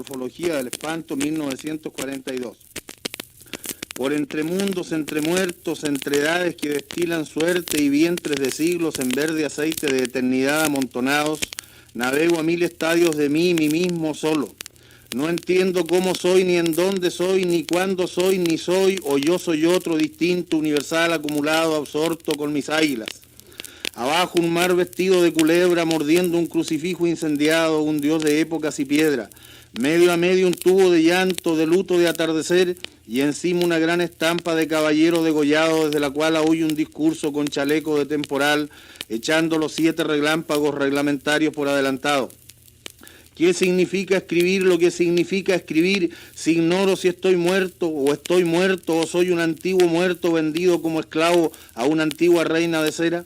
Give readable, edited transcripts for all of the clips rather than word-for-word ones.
Morfología del Espanto, 1942. Por entre mundos, entre muertos, entre edades que destilan suerte y vientres de siglos en verde aceite de eternidad amontonados, navego a 1000 estadios de mí mismo solo. No entiendo cómo soy, ni en dónde soy, ni cuándo soy, ni soy, o yo soy otro distinto, universal, acumulado, absorto con mis águilas. Abajo un mar vestido de culebra, mordiendo un crucifijo incendiado, un dios de épocas y piedra. Medio a medio un tubo de llanto, de luto, de atardecer, y encima una gran estampa de caballero degollado, desde la cual aúlla un discurso con chaleco de temporal, echando los 7 relámpagos reglamentarios por adelantado. ¿Qué significa escribir lo que significa escribir si ignoro si estoy muerto o soy un antiguo muerto vendido como esclavo a una antigua reina de cera?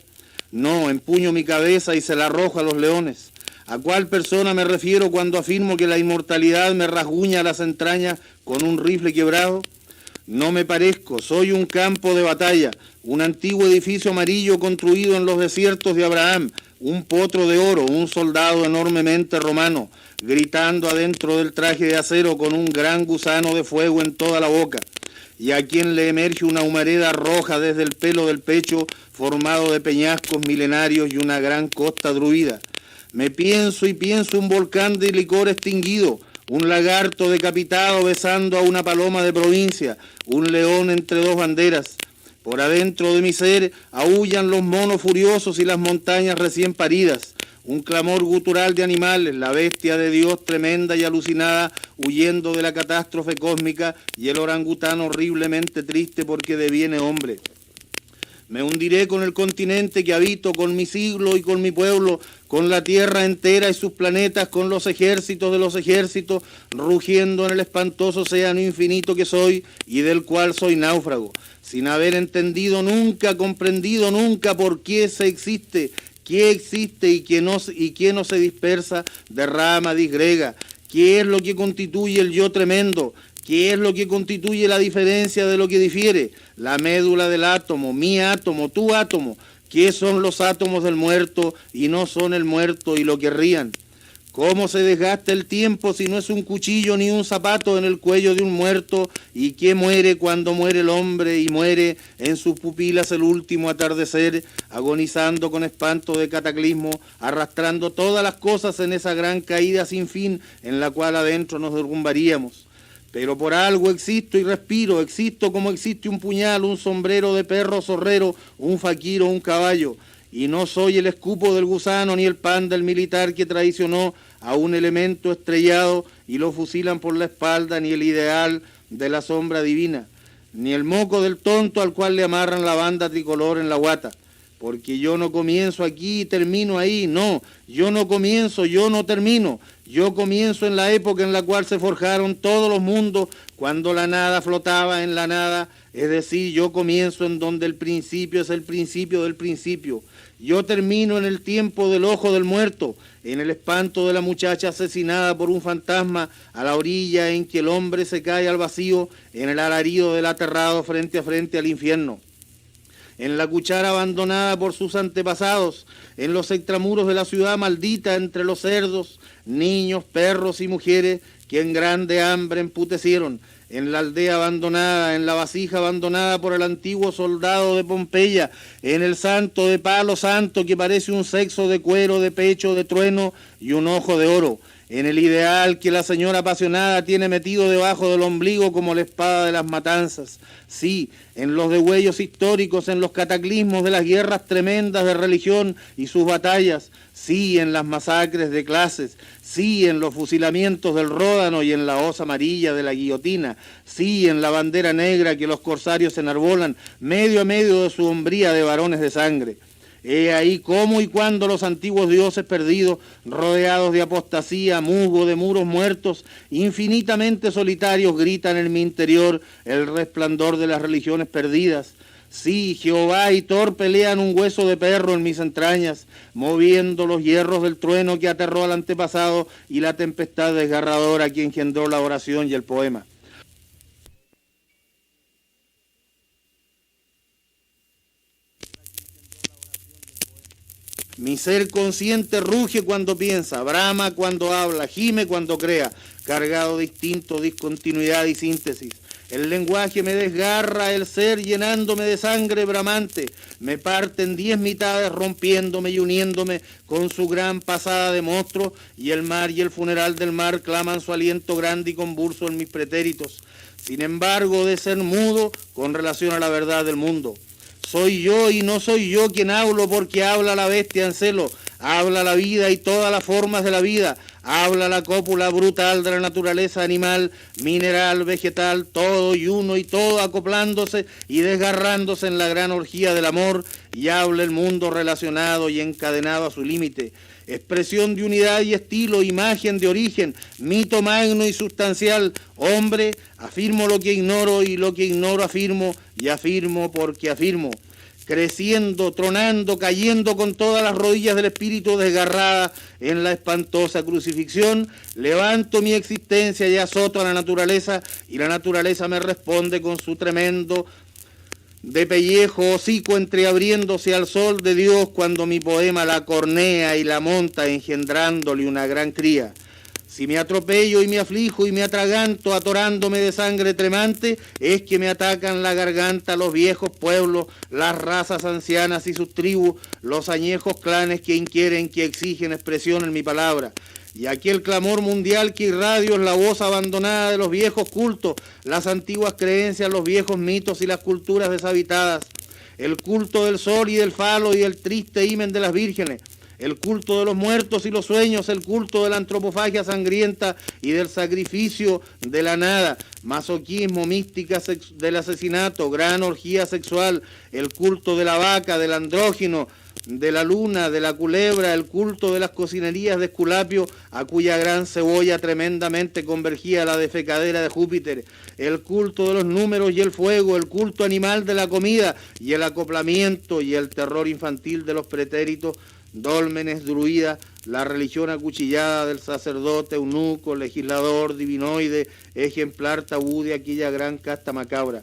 No, empuño mi cabeza y se la arrojo a los leones. ¿A cuál persona me refiero cuando afirmo que la inmortalidad me rasguña las entrañas con un rifle quebrado? No me parezco, soy un campo de batalla, un antiguo edificio amarillo construido en los desiertos de Abraham, un potro de oro, un soldado enormemente romano, gritando adentro del traje de acero con un gran gusano de fuego en toda la boca, y a quien le emerge una humareda roja desde el pelo del pecho, formado de peñascos milenarios y una gran costa druida. Me pienso y pienso un volcán de licor extinguido, un lagarto decapitado besando a una paloma de provincia, un león entre 2 banderas. Por adentro de mi ser aúllan los monos furiosos y las montañas recién paridas. Un clamor gutural de animales, la bestia de Dios tremenda y alucinada, huyendo de la catástrofe cósmica, y el orangután horriblemente triste porque deviene hombre. Me hundiré con el continente que habito, con mi siglo y con mi pueblo, con la tierra entera y sus planetas, con los ejércitos de los ejércitos, rugiendo en el espantoso océano infinito que soy y del cual soy náufrago, sin haber entendido nunca, comprendido nunca por qué se existe, qué existe y qué no se dispersa, derrama, disgrega, qué es lo que constituye el yo tremendo, ¿qué es lo que constituye la diferencia de lo que difiere? La médula del átomo, mi átomo, tu átomo. ¿Qué son los átomos del muerto y no son el muerto y lo querrían? ¿Cómo se desgasta el tiempo si no es un cuchillo ni un zapato en el cuello de un muerto? ¿Y qué muere cuando muere el hombre y muere en sus pupilas el último atardecer, agonizando con espanto de cataclismo, arrastrando todas las cosas en esa gran caída sin fin en la cual adentro nos derrumbaríamos? Pero por algo existo y respiro, existo como existe un puñal, un sombrero de perro zorrero, un faquiro, un caballo. Y no soy el escupo del gusano ni el pan del militar que traicionó a un elemento estrellado y lo fusilan por la espalda, ni el ideal de la sombra divina, ni el moco del tonto al cual le amarran la banda tricolor en la guata. Porque yo no comienzo aquí y termino ahí, no, yo no comienzo, yo no termino, yo comienzo en la época en la cual se forjaron todos los mundos, cuando la nada flotaba en la nada, es decir, yo comienzo en donde el principio es el principio del principio, yo termino en el tiempo del ojo del muerto, en el espanto de la muchacha asesinada por un fantasma, a la orilla en que el hombre se cae al vacío, en el alarido del aterrado frente a frente al infierno. En la cuchara abandonada por sus antepasados, en los extramuros de la ciudad maldita, entre los cerdos, niños, perros y mujeres que en grande hambre emputecieron, en la aldea abandonada, en la vasija abandonada por el antiguo soldado de Pompeya, en el santo de palo santo que parece un sexo de cuero, de pecho, de trueno y un ojo de oro, en el ideal que la señora apasionada tiene metido debajo del ombligo como la espada de las matanzas. Sí, en los degüellos históricos, en los cataclismos de las guerras tremendas de religión y sus batallas. Sí, en las masacres de clases. Sí, en los fusilamientos del Ródano y en la hoz amarilla de la guillotina. Sí, en la bandera negra que los corsarios enarbolan, medio a medio de su hombría de varones de sangre. He ahí cómo y cuándo los antiguos dioses perdidos, rodeados de apostasía, musgo de muros muertos, infinitamente solitarios, gritan en mi interior el resplandor de las religiones perdidas. Sí, Jehová y Thor pelean un hueso de perro en mis entrañas, moviendo los hierros del trueno que aterró al antepasado y la tempestad desgarradora que engendró la oración y el poema. Mi ser consciente ruge cuando piensa, brama cuando habla, gime cuando crea, cargado de instinto, discontinuidad y síntesis. El lenguaje me desgarra el ser llenándome de sangre bramante, me parte en 10 mitades rompiéndome y uniéndome con su gran pasada de monstruo, y el mar y el funeral del mar claman su aliento grande y convulso en mis pretéritos. Sin embargo, de ser mudo con relación a la verdad del mundo. Soy yo y no soy yo quien hablo, porque habla la bestia en celo, habla la vida y todas las formas de la vida, habla la cópula brutal de la naturaleza animal, mineral, vegetal, todo y uno y todo acoplándose y desgarrándose en la gran orgía del amor, y habla el mundo relacionado y encadenado a su límite. Expresión de unidad y estilo, imagen de origen, mito magno y sustancial, hombre, afirmo lo que ignoro y lo que ignoro afirmo, y afirmo porque afirmo. Creciendo, tronando, cayendo con todas las rodillas del espíritu desgarradas en la espantosa crucifixión, levanto mi existencia y azoto a la naturaleza, y la naturaleza me responde con su tremendo de pellejo hocico entreabriéndose al sol de Dios cuando mi poema la cornea y la monta engendrándole una gran cría. Si me atropello y me aflijo y me atraganto atorándome de sangre tremante, es que me atacan la garganta los viejos pueblos, las razas ancianas y sus tribus, los añejos clanes que inquieren, que exigen expresión en mi palabra. Y aquel clamor mundial que irradio es la voz abandonada de los viejos cultos, las antiguas creencias, los viejos mitos y las culturas deshabitadas. El culto del sol y del falo y el triste himen de las vírgenes. El culto de los muertos y los sueños, el culto de la antropofagia sangrienta y del sacrificio de la nada, masoquismo, mística del asesinato, gran orgía sexual, el culto de la vaca, del andrógino, de la luna, de la culebra, el culto de las cocinerías de Esculapio, a cuya gran cebolla tremendamente convergía la defecadera de Júpiter, el culto de los números y el fuego, el culto animal de la comida y el acoplamiento y el terror infantil de los pretéritos, dólmenes, druidas, la religión acuchillada del sacerdote, eunuco, legislador, divinoide, ejemplar tabú de aquella gran casta macabra.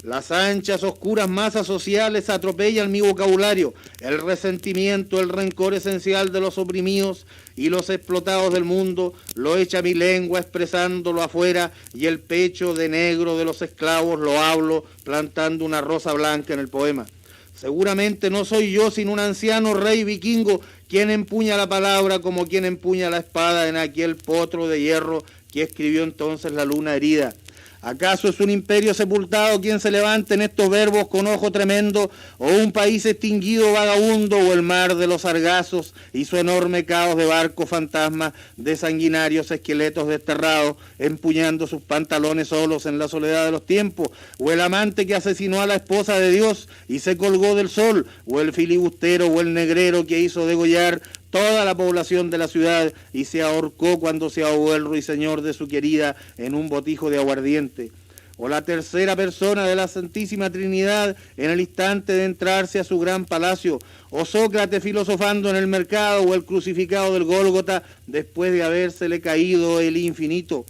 Las anchas, oscuras masas sociales atropellan mi vocabulario, el resentimiento, el rencor esencial de los oprimidos y los explotados del mundo, lo echa mi lengua expresándolo afuera, y el pecho de negro de los esclavos lo hablo plantando una rosa blanca en el poema. Seguramente no soy yo sino un anciano rey vikingo quien empuña la palabra como quien empuña la espada en aquel potro de hierro que escribió entonces la luna herida. ¿Acaso es un imperio sepultado quien se levanta en estos verbos con ojo tremendo, o un país extinguido vagabundo, o el mar de los sargazos y su enorme caos de barcos fantasmas, de sanguinarios esqueletos desterrados, empuñando sus pantalones solos en la soledad de los tiempos, o el amante que asesinó a la esposa de Dios y se colgó del sol, o el filibustero o el negrero que hizo degollar toda la población de la ciudad y se ahorcó cuando se ahogó el ruiseñor de su querida en un botijo de aguardiente, o la tercera persona de la Santísima Trinidad en el instante de entrarse a su gran palacio, o Sócrates filosofando en el mercado, o el crucificado del Gólgota después de habérsele caído el infinito,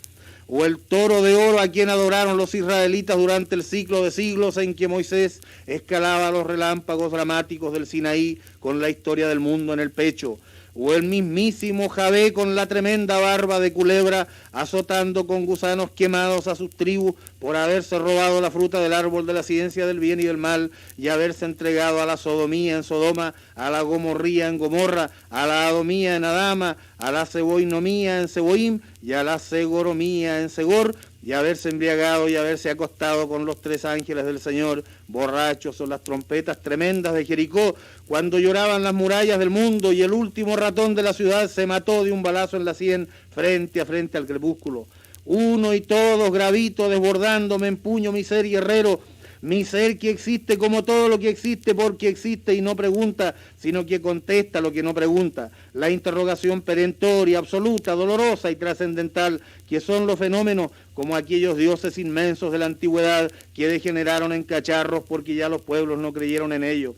o el toro de oro a quien adoraron los israelitas durante el ciclo de siglos en que Moisés escalaba los relámpagos dramáticos del Sinaí con la historia del mundo en el pecho, o el mismísimo Javé con la tremenda barba de culebra azotando con gusanos quemados a sus tribus por haberse robado la fruta del árbol de la ciencia del bien y del mal y haberse entregado a la sodomía en Sodoma, a la gomorría en Gomorra, a la adomía en Adama, a la ceboinomía en Seboim y a la segoromía en Segor, y haberse embriagado y haberse acostado con los 3 ángeles del Señor, borrachos son las trompetas tremendas de Jericó, cuando lloraban las murallas del mundo y el último ratón de la ciudad se mató de un balazo en la sien frente a frente al crepúsculo. Uno y todos gravito desbordando me empuño mi ser guerrero, mi ser que existe como todo lo que existe porque existe y no pregunta, sino que contesta lo que no pregunta. La interrogación perentoria, absoluta, dolorosa y trascendental, que son los fenómenos como aquellos dioses inmensos de la antigüedad que degeneraron en cacharros porque ya los pueblos no creyeron en ellos.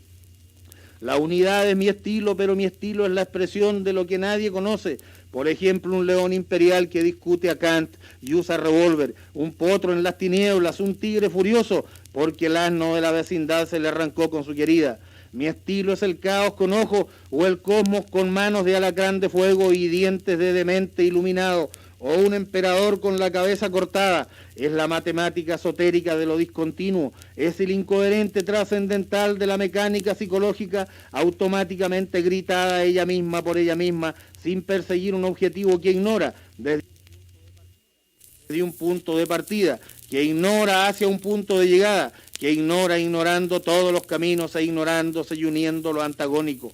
La unidad es mi estilo, pero mi estilo es la expresión de lo que nadie conoce. Por ejemplo, un león imperial que discute a Kant y usa revólver, un potro en las tinieblas, un tigre furioso porque el asno de la vecindad se le arrancó con su querida. Mi estilo es el caos con ojo o el cosmos con manos de alacrán de fuego y dientes de demente iluminado, o un emperador con la cabeza cortada. Es la matemática esotérica de lo discontinuo, es el incoherente trascendental de la mecánica psicológica automáticamente gritada ella misma por ella misma, sin perseguir un objetivo que ignora desde un punto de partida, que ignora hacia un punto de llegada, que ignora ignorando todos los caminos e ignorándose y uniendo lo antagónico.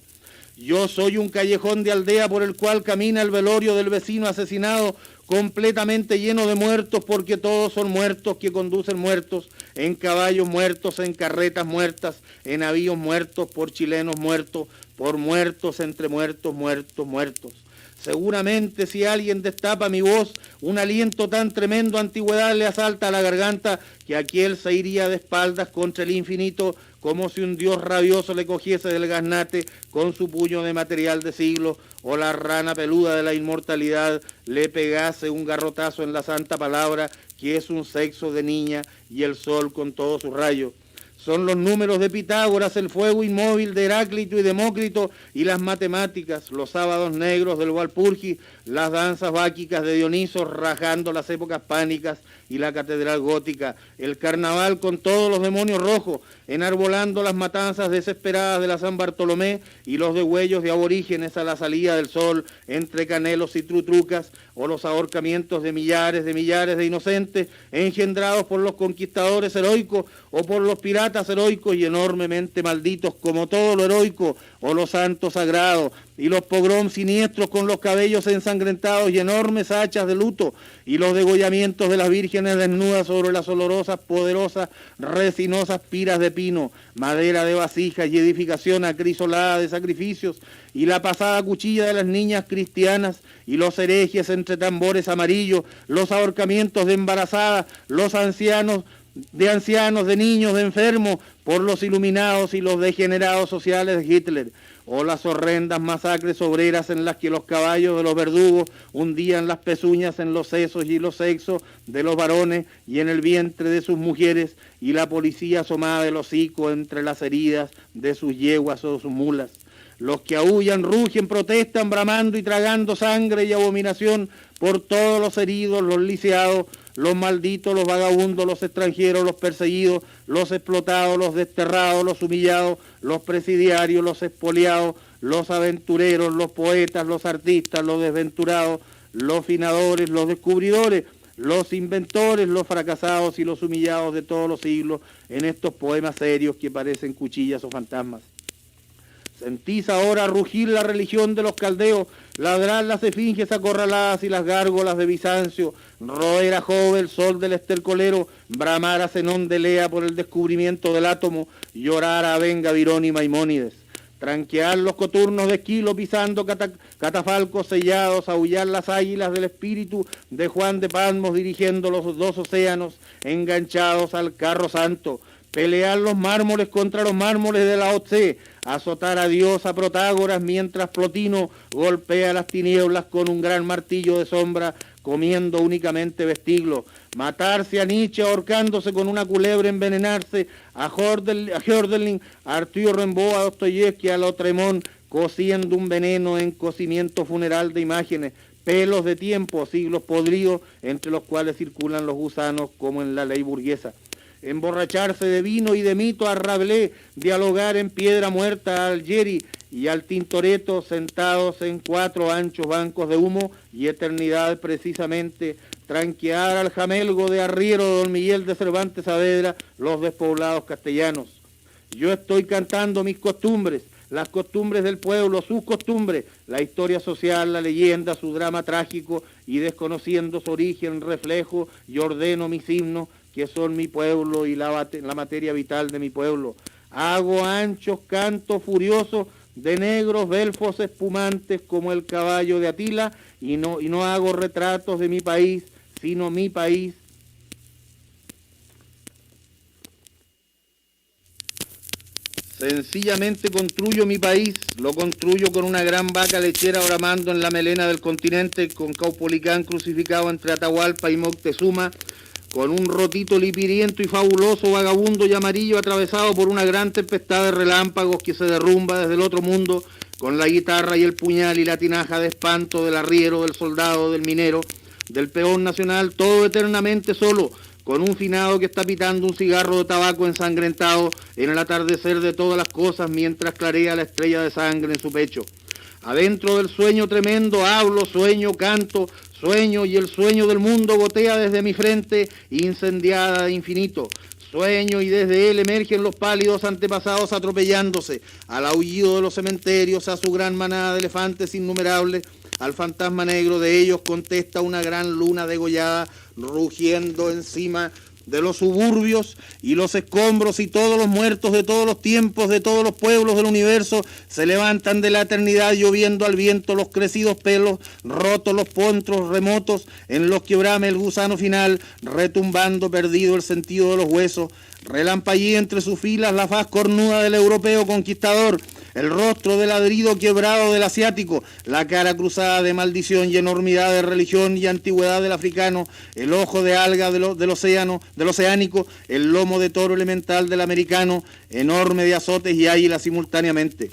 Yo soy un callejón de aldea por el cual camina el velorio del vecino asesinado, completamente lleno de muertos, porque todos son muertos que conducen muertos, en caballos muertos, en carretas muertas, en navíos muertos, por chilenos muertos, por muertos, entre muertos, muertos, muertos. Seguramente si alguien destapa mi voz, un aliento tan tremendo antigüedad le asalta a la garganta que aquel se iría de espaldas contra el infinito, como si un dios rabioso le cogiese del gaznate con su puño de material de siglos, o la rana peluda de la inmortalidad le pegase un garrotazo en la santa palabra, que es un sexo de niña, y el sol con todos sus rayos. Son los números de Pitágoras, el fuego inmóvil de Heráclito y Demócrito, y las matemáticas, los sábados negros del Walpurgis, las danzas báquicas de Dioniso rajando las épocas pánicas y la catedral gótica, el carnaval con todos los demonios rojos, enarbolando las matanzas desesperadas de la San Bartolomé y los degüellos de aborígenes a la salida del sol entre canelos y trutrucas, o los ahorcamientos de millares de inocentes engendrados por los conquistadores heroicos o por los piratas heroicos y enormemente malditos como todo lo heroico, o los santos sagrados, y los pogroms siniestros con los cabellos ensangrentados y enormes hachas de luto, y los degollamientos de las vírgenes desnudas sobre las olorosas, poderosas, resinosas piras de pino, madera de vasijas y edificación acrisolada de sacrificios, y la pasada cuchilla de las niñas cristianas, y los herejes entre tambores amarillos, los ahorcamientos de embarazadas, los ancianos, de niños, de enfermos, por los iluminados y los degenerados sociales de Hitler, o las horrendas masacres obreras en las que los caballos de los verdugos hundían las pezuñas en los sesos y los sexos de los varones y en el vientre de sus mujeres, y la policía asomada del hocico entre las heridas de sus yeguas o sus mulas. Los que aúllan, rugen, protestan, bramando y tragando sangre y abominación por todos los heridos, los lisiados, los malditos, los vagabundos, los extranjeros, los perseguidos, los explotados, los desterrados, los humillados, los presidiarios, los expoliados, los aventureros, los poetas, los artistas, los desventurados, los finadores, los descubridores, los inventores, los fracasados y los humillados de todos los siglos en estos poemas serios que parecen cuchillas o fantasmas. Sentís ahora rugir la religión de los caldeos, ladrar las esfinges acorraladas y las gárgolas de Bizancio, roer a Jove el sol del estercolero, bramar a Zenón de Lea por el descubrimiento del átomo, llorar a Aben-Gabirón y Maimónides, tranquear los coturnos de Esquilo pisando catafalcos sellados, aullar las águilas del espíritu de Juan de Patmos dirigiendo los dos océanos enganchados al carro santo, pelear los mármoles contra los mármoles de Lao Tse, azotar a Dios a Protágoras mientras Plotino golpea las tinieblas con un gran martillo de sombra, comiendo únicamente vestiglo, matarse a Nietzsche ahorcándose con una culebra, envenenarse a Hölderlin, a Arturo Rimbaud, a Dostoyevsky, a Lautréamont, cociendo un veneno en cocimiento funeral de imágenes, pelos de tiempo, siglos podridos, entre los cuales circulan los gusanos como en la ley burguesa. Emborracharse de vino y de mito a Rabelais, dialogar en piedra muerta a Algeri y al Tintoretto sentados en 4 anchos bancos de humo y eternidad precisamente, tranquear al jamelgo de arriero de Don Miguel de Cervantes Saavedra, los despoblados castellanos. Yo estoy cantando mis costumbres, las costumbres del pueblo, sus costumbres, la historia social, la leyenda, su drama trágico, y desconociendo su origen, reflejo y ordeno mis himnos, que son mi pueblo y la materia vital de mi pueblo. Hago anchos cantos furiosos de negros belfos espumantes como el caballo de Atila, y no hago retratos de mi país, sino mi país. Sencillamente construyo mi país, lo construyo con una gran vaca lechera bramando en la melena del continente, con Caupolicán crucificado entre Atahualpa y Moctezuma, con un rotito lipiriento y fabuloso, vagabundo y amarillo, atravesado por una gran tempestad de relámpagos que se derrumba desde el otro mundo, con la guitarra y el puñal y la tinaja de espanto del arriero, del soldado, del minero, del peón nacional, todo eternamente solo, con un finado que está pitando un cigarro de tabaco ensangrentado en el atardecer de todas las cosas mientras clarea la estrella de sangre en su pecho. Adentro del sueño tremendo hablo, sueño, canto, sueño, y el sueño del mundo gotea desde mi frente incendiada de infinito. Sueño, y desde él emergen los pálidos antepasados atropellándose al aullido de los cementerios, a su gran manada de elefantes innumerables. Al fantasma negro de ellos contesta una gran luna degollada rugiendo encima de los suburbios y los escombros, y todos los muertos de todos los tiempos, de todos los pueblos del universo, se levantan de la eternidad lloviendo al viento los crecidos pelos, rotos los pontros remotos en los que brame el gusano final, retumbando perdido el sentido de los huesos. Relampaguea entre sus filas la faz cornuda del europeo conquistador, el rostro de ladrido quebrado del asiático, la cara cruzada de maldición y enormidad de religión y antigüedad del africano, el ojo de alga del oceánico, el lomo de toro elemental del americano, enorme de azotes y águilas simultáneamente.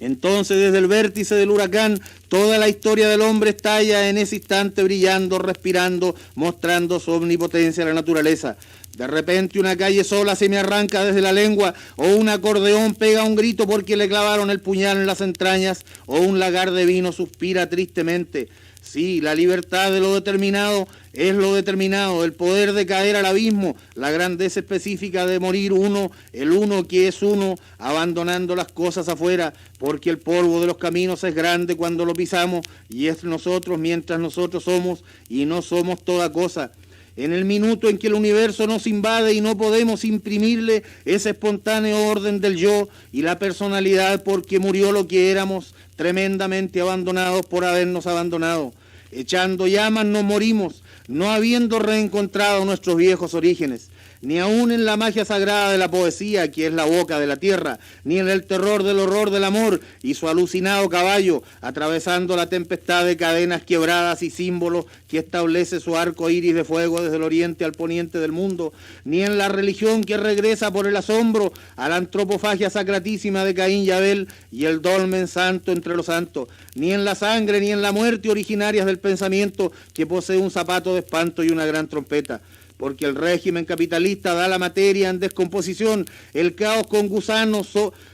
Entonces, desde el vértice del huracán, toda la historia del hombre estalla en ese instante, brillando, respirando, mostrando su omnipotencia a la naturaleza. De repente una calle sola se me arranca desde la lengua, o un acordeón pega un grito porque le clavaron el puñal en las entrañas, o un lagar de vino suspira tristemente. Sí, la libertad de lo determinado es lo determinado, el poder de caer al abismo, la grandeza específica de morir uno, el uno que es uno, abandonando las cosas afuera, porque el polvo de los caminos es grande cuando lo pisamos, y es nosotros mientras nosotros somos, y no somos toda cosa. En el minuto en que el universo nos invade y no podemos imprimirle ese espontáneo orden del yo y la personalidad porque murió lo que éramos, tremendamente abandonados por habernos abandonado. Echando llamas nos morimos, no habiendo reencontrado nuestros viejos orígenes, ni aún en la magia sagrada de la poesía, que es la boca de la tierra, ni en el terror del horror del amor y su alucinado caballo, atravesando la tempestad de cadenas quebradas y símbolos que establece su arco iris de fuego desde el oriente al poniente del mundo, ni en la religión que regresa por el asombro a la antropofagia sacratísima de Caín y Abel y el dolmen santo entre los santos, ni en la sangre ni en la muerte originarias del pensamiento que posee un zapato de espanto y una gran trompeta. Porque el régimen capitalista da la materia en descomposición, el caos con gusanos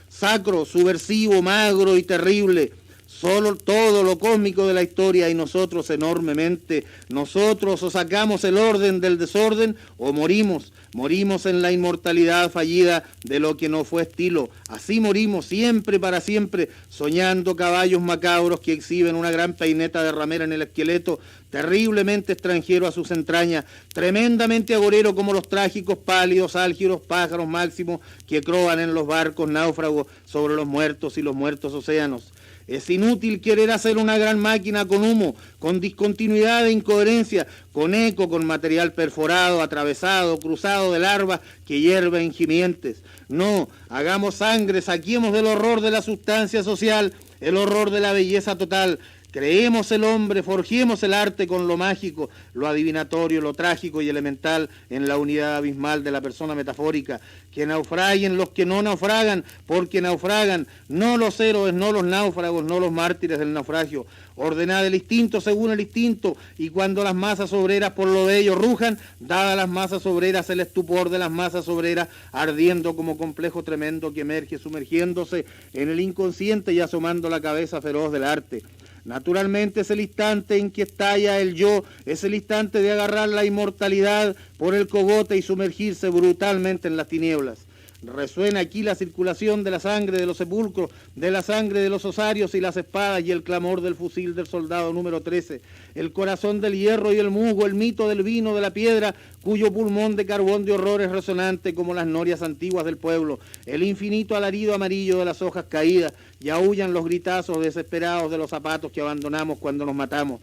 sacro, subversivo, magro y terrible. Solo todo lo cósmico de la historia y nosotros enormemente. Nosotros o sacamos el orden del desorden o morimos. Morimos en la inmortalidad fallida de lo que no fue estilo. Así morimos siempre para siempre, soñando caballos macabros que exhiben una gran peineta de ramera en el esqueleto, terriblemente extranjero a sus entrañas, tremendamente agorero como los trágicos pálidos álgidos pájaros máximos que croan en los barcos náufragos sobre los muertos y los muertos océanos. Es inútil querer hacer una gran máquina con humo, con discontinuidad e incoherencia, con eco, con material perforado, atravesado, cruzado de larvas que hierven gimientes. No, hagamos sangre, saquemos del horror de la sustancia social, el horror de la belleza total. Creemos el hombre, forjemos el arte con lo mágico, lo adivinatorio, lo trágico y elemental en la unidad abismal de la persona metafórica. Que naufraguen los que no naufragan, porque naufragan, no los héroes, no los náufragos, no los mártires del naufragio. Ordenad el instinto según el instinto, y cuando las masas obreras por lo de ellos rujan, dad a las masas obreras el estupor de las masas obreras, ardiendo como complejo tremendo que emerge sumergiéndose en el inconsciente y asomando la cabeza feroz del arte. Naturalmente es el instante en que estalla el yo, es el instante de agarrar la inmortalidad por el cogote y sumergirse brutalmente en las tinieblas. Resuena aquí la circulación de la sangre de los sepulcros, de la sangre de los osarios y las espadas y el clamor del fusil del soldado número 13, el corazón del hierro y el musgo, el mito del vino, de la piedra, cuyo pulmón de carbón de horror es resonante como las norias antiguas del pueblo, el infinito alarido amarillo de las hojas caídas, y aúllan los gritazos desesperados de los zapatos que abandonamos cuando nos matamos.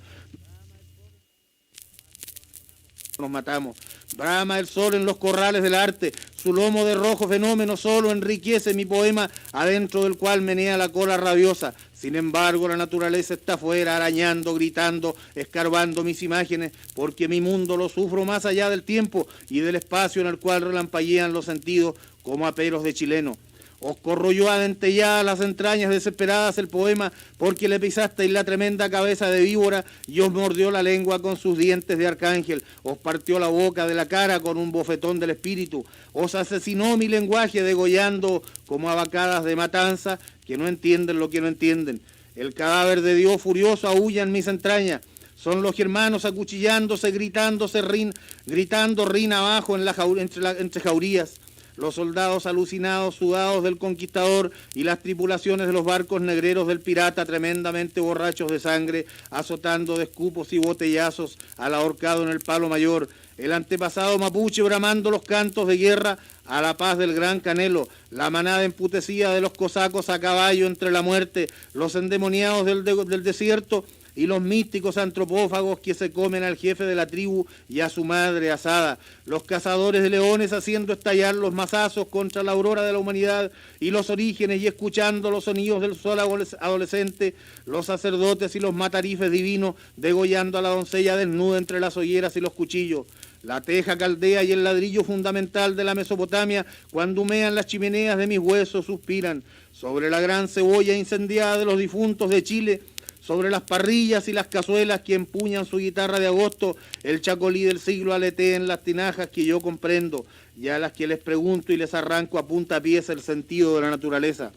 Brama el sol en los corrales del arte, su lomo de rojo fenómeno solo enriquece mi poema, adentro del cual menea la cola rabiosa. Sin embargo, la naturaleza está afuera, arañando, gritando, escarbando mis imágenes, porque mi mundo lo sufro más allá del tiempo y del espacio en el cual relampaguean los sentidos como aperos de chileno. Os corroyó adentelladas las entrañas desesperadas el poema, porque le pisasteis la tremenda cabeza de víbora y os mordió la lengua con sus dientes de arcángel, os partió la boca de la cara con un bofetón del espíritu, os asesinó mi lenguaje degollando como abacadas de matanza que no entienden lo que no entienden. El cadáver de Dios furioso aúlla en mis entrañas. Son los germanos acuchillándose, gritando rin abajo entre jaurías. Los soldados alucinados, sudados del conquistador y las tripulaciones de los barcos negreros del pirata tremendamente borrachos de sangre, azotando de escupos y botellazos al ahorcado en el palo mayor, el antepasado mapuche bramando los cantos de guerra a la paz del gran Canelo, la manada emputecida de los cosacos a caballo entre la muerte, los endemoniados del desierto y los místicos antropófagos que se comen al jefe de la tribu y a su madre asada, los cazadores de leones haciendo estallar los mazazos contra la aurora de la humanidad y los orígenes y escuchando los sonidos del sol adolescente, los sacerdotes y los matarifes divinos degollando a la doncella desnuda entre las hogueras y los cuchillos. La teja caldea y el ladrillo fundamental de la Mesopotamia, cuando humean las chimeneas de mis huesos, suspiran. Sobre la gran cebolla incendiada de los difuntos de Chile, sobre las parrillas y las cazuelas que empuñan su guitarra de agosto, el chacolí del siglo aletea en las tinajas que yo comprendo, y a las que les pregunto y les arranco a punta pies el sentido de la naturaleza.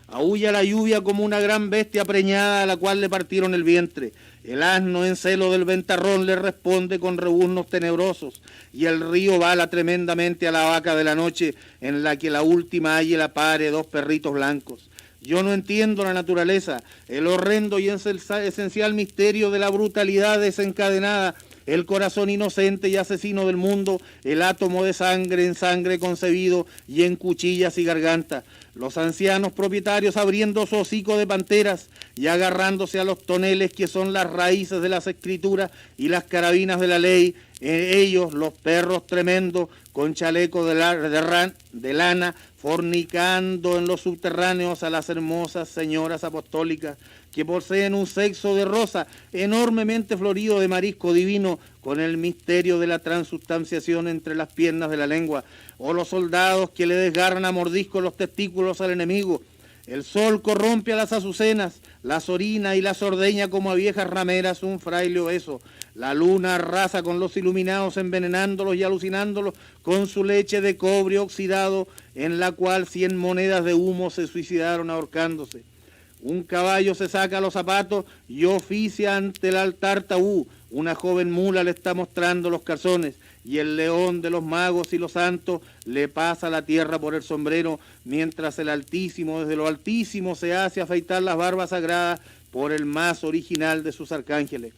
Aúlla la lluvia como una gran bestia preñada a la cual le partieron el vientre. El asno en celo del ventarrón le responde con rebuznos tenebrosos, y el río bala tremendamente a la vaca de la noche, en la que la última águila pare dos perritos blancos. Yo no entiendo la naturaleza, el horrendo y esencial misterio de la brutalidad desencadenada, el corazón inocente y asesino del mundo, el átomo de sangre en sangre concebido y en cuchillas y garganta. Los ancianos propietarios abriendo su hocico de panteras y agarrándose a los toneles que son las raíces de las escrituras y las carabinas de la ley, ellos, los perros tremendos, con chaleco de lana, fornicando en los subterráneos a las hermosas señoras apostólicas que poseen un sexo de rosa enormemente florido de marisco divino con el misterio de la transustanciación entre las piernas de la lengua, o los soldados que le desgarran a mordiscos los testículos al enemigo. El sol corrompe a las azucenas, las orina y las ordeña como a viejas rameras un fraile obeso. La luna arrasa con los iluminados, envenenándolos y alucinándolos con su leche de cobre oxidado, en la cual 100 monedas de humo se suicidaron ahorcándose. Un caballo se saca los zapatos y oficia ante el altar tabú. Una joven mula le está mostrando los calzones, y el león de los magos y los santos le pasa la tierra por el sombrero, mientras el Altísimo desde lo altísimo se hace afeitar las barbas sagradas por el más original de sus arcángeles.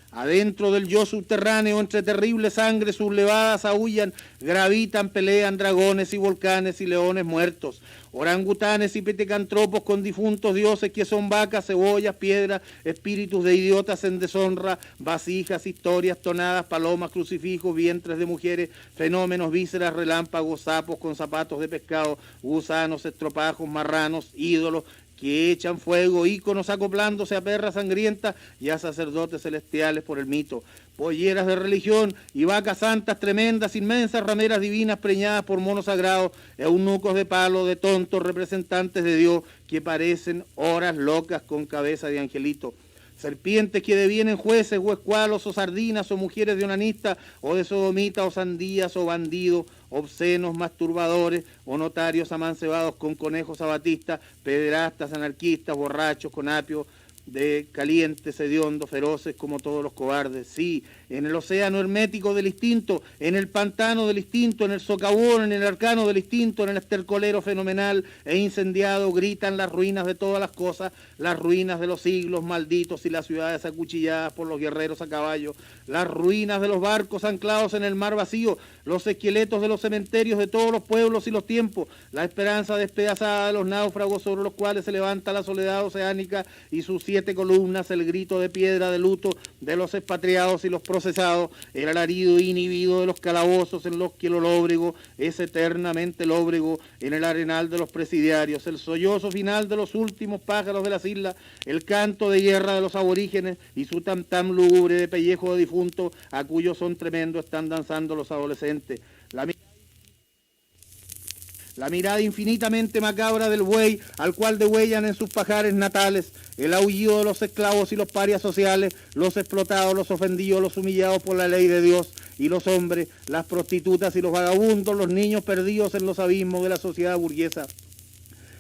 Adentro del yo subterráneo, entre terribles sangres sublevadas, aúllan, gravitan, pelean dragones y volcanes y leones muertos, orangutanes y petecantropos con difuntos dioses que son vacas, cebollas, piedras, espíritus de idiotas en deshonra, vasijas, historias, tonadas, palomas, crucifijos, vientres de mujeres, fenómenos, vísceras, relámpagos, sapos con zapatos de pescado, gusanos, estropajos, marranos, ídolos, que echan fuego, íconos acoplándose a perras sangrientas y a sacerdotes celestiales por el mito, polleras de religión y vacas santas tremendas, inmensas rameras divinas preñadas por monos sagrados, eunucos de palo, de tontos representantes de Dios que parecen horas locas con cabeza de angelito. Serpientes que devienen jueces o escualos o sardinas o mujeres de onanistas o de sodomita o sandías o bandidos, obscenos, masturbadores o notarios amancebados con conejos abatistas, pederastas, anarquistas, borrachos, con apio de calientes, hediondos, feroces como todos los cobardes. Sí, en el océano hermético del instinto, en el pantano del instinto, en el socavón, en el arcano del instinto, en el estercolero fenomenal e incendiado, gritan las ruinas de todas las cosas, las ruinas de los siglos malditos y las ciudades acuchilladas por los guerreros a caballo, las ruinas de los barcos anclados en el mar vacío, los esqueletos de los cementerios de todos los pueblos y los tiempos, la esperanza despedazada de los náufragos sobre los cuales se levanta la soledad oceánica y sus 7 columnas, el grito de piedra de luto de los expatriados y los procesado, el alarido inhibido de los calabozos en los que lo lóbrego es eternamente lóbrego en el arenal de los presidiarios, el sollozo final de los últimos pájaros de las islas, el canto de guerra de los aborígenes y su tam-tam lúgubre de pellejo de difunto a cuyo son tremendo están danzando los adolescentes. La mirada infinitamente macabra del buey, al cual degüellan en sus pajares natales, el aullido de los esclavos y los parias sociales, los explotados, los ofendidos, los humillados por la ley de Dios, y los hombres, las prostitutas y los vagabundos, los niños perdidos en los abismos de la sociedad burguesa.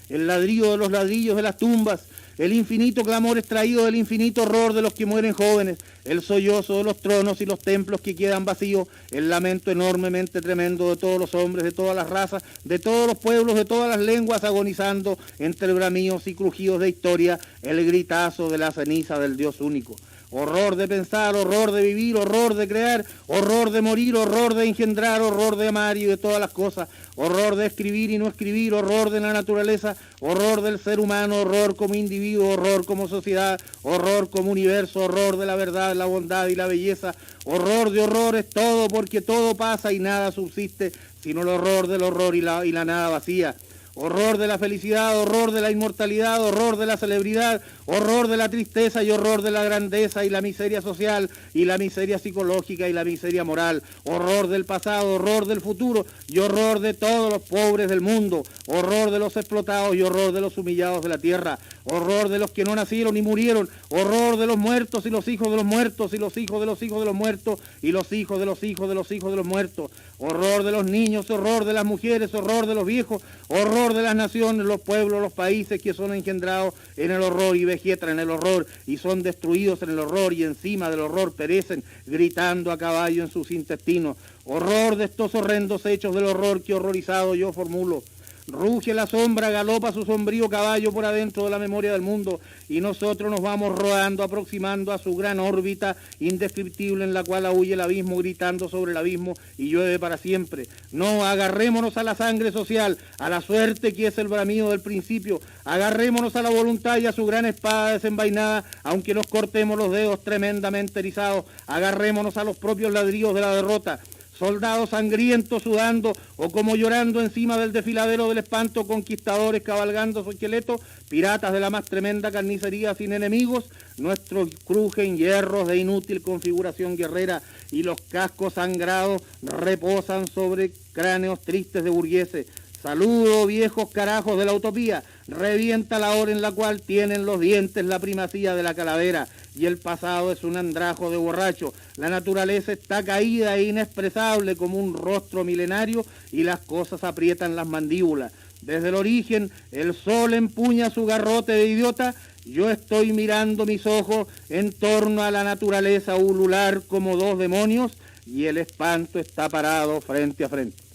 El ladrillo de los ladrillos de las tumbas, el infinito clamor extraído del infinito horror de los que mueren jóvenes, el sollozo de los tronos y los templos que quedan vacíos, el lamento enormemente tremendo de todos los hombres, de todas las razas, de todos los pueblos, de todas las lenguas, agonizando entre bramidos y crujidos de historia, el gritazo de la ceniza del Dios único. Horror de pensar, horror de vivir, horror de crear, horror de morir, horror de engendrar, horror de amar y de todas las cosas, horror de escribir y no escribir, horror de la naturaleza, horror del ser humano, horror como individuo, horror como sociedad, horror como universo, horror de la verdad, la bondad y la belleza, horror de horrores, todo porque todo pasa y nada subsiste, sino el horror del horror y la nada vacía. Horror de la felicidad, horror de la inmortalidad, horror de la celebridad, horror de la tristeza y horror de la grandeza y la miseria social y la miseria psicológica y la miseria moral, horror del pasado, horror del futuro y horror de todos los pobres del mundo, horror de los explotados y horror de los humillados de la tierra, horror de los que no nacieron ni murieron, horror de los muertos y los hijos de los muertos y los hijos de los hijos de los muertos y los hijos de los hijos de los hijos de los muertos, horror de los niños, horror de las mujeres, horror de los viejos, horror de las naciones, los pueblos, los países que son engendrados en el horror y vegetan en el horror y son destruidos en el horror y encima del horror perecen gritando a caballo en sus intestinos. Horror de estos horrendos hechos del horror que horrorizado yo formulo. Ruge la sombra, galopa su sombrío caballo por adentro de la memoria del mundo y nosotros nos vamos rodando, aproximando a su gran órbita indescriptible en la cual aúlla el abismo gritando sobre el abismo y llueve para siempre. No, agarrémonos a la sangre social, a la suerte que es el bramido del principio, agarrémonos a la voluntad y a su gran espada desenvainada, aunque nos cortemos los dedos tremendamente erizados, agarrémonos a los propios ladrillos de la derrota. Soldados sangrientos sudando o como llorando encima del desfiladero del espanto, conquistadores cabalgando su esqueleto, piratas de la más tremenda carnicería sin enemigos, nuestros crujen hierros de inútil configuración guerrera y los cascos sangrados reposan sobre cráneos tristes de burgueses. Saludo, viejos carajos de la utopía, revienta la hora en la cual tienen los dientes la primacía de la calavera y el pasado es un andrajo de borracho. La naturaleza está caída e inexpresable como un rostro milenario y las cosas aprietan las mandíbulas. Desde el origen, el sol empuña su garrote de idiota. Yo estoy mirando mis ojos en torno a la naturaleza ulular como dos demonios y el espanto está parado frente a frente.